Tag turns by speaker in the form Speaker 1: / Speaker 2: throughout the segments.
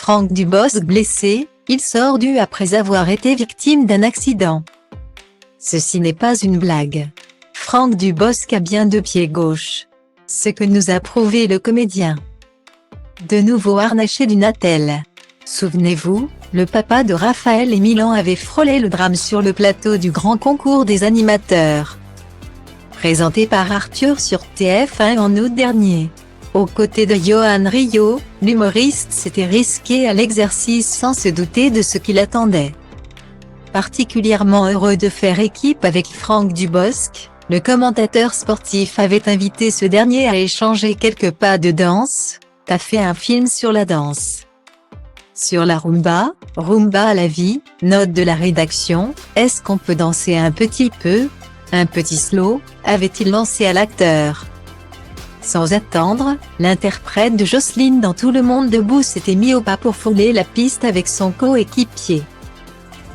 Speaker 1: Franck Dubosc blessé, il sort du après avoir été victime d'un accident. Ceci n'est pas une blague. Franck Dubosc a bien deux pieds gauches. Ce que nous a prouvé le comédien. De nouveau harnaché d'une attelle. Souvenez-vous, le papa de Raphaël et Milan avait frôlé le drame sur le plateau du grand concours des animateurs. Présenté par Arthur sur TF1 en août dernier. Aux côtés de Johan Rioux, l'humoriste s'était risqué à l'exercice sans se douter de ce qui l'attendait. Particulièrement heureux de faire équipe avec Franck Dubosc, le commentateur sportif avait invité ce dernier à échanger quelques pas de danse. T'as fait un film sur la danse. Sur la rumba à la vie, note de la rédaction, est-ce qu'on peut danser un petit peu? Un petit slow, avait-il lancé à l'acteur. Sans attendre, l'interprète de Jocelyne dans Tout le monde debout s'était mis au pas pour fouler la piste avec son coéquipier.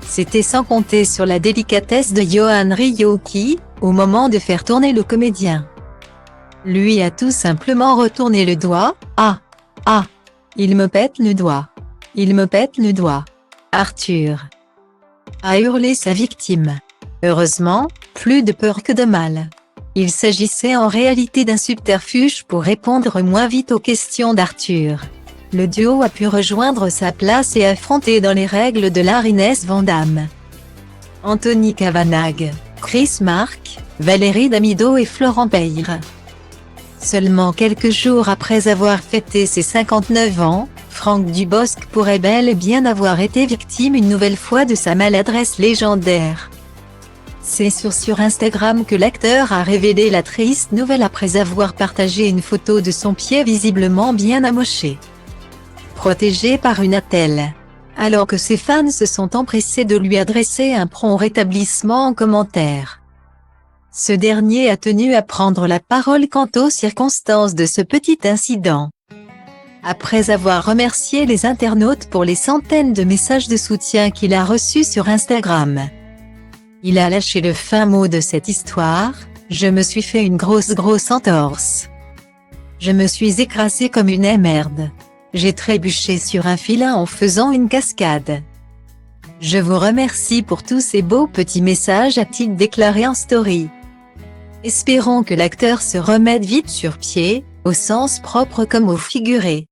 Speaker 1: C'était sans compter sur la délicatesse de Johan Rioux qui, au moment de faire tourner le comédien, lui a tout simplement retourné le doigt. Ah! Il me pète le doigt. Il me pète le doigt. Arthur a hurlé sa victime. Heureusement, plus de peur que de mal. Il s'agissait en réalité d'un subterfuge pour répondre moins vite aux questions d'Arthur. Le duo a pu rejoindre sa place et affronter dans les règles de l'art Inès Van Damme, Anthony Kavanagh, Chris Mark, Valérie Damido et Florent Peyre. Seulement quelques jours après avoir fêté ses 59 ans, Franck Dubosc pourrait bel et bien avoir été victime une nouvelle fois de sa maladresse légendaire. C'est sur Instagram que l'acteur a révélé la triste nouvelle après avoir partagé une photo de son pied visiblement bien amoché, protégé par une attelle. Alors que ses fans se sont empressés de lui adresser un prompt rétablissement en commentaire. Ce dernier a tenu à prendre la parole quant aux circonstances de ce petit incident. Après avoir remercié les internautes pour les centaines de messages de soutien qu'il a reçus sur Instagram, il a lâché le fin mot de cette histoire: « Je me suis fait une grosse entorse. Je me suis écrasé comme une merde. J'ai trébuché sur un filin en faisant une cascade. Je vous remercie pour tous ces beaux petits messages », a-t-il déclaré en story. Espérons que l'acteur se remette vite sur pied, au sens propre comme au figuré.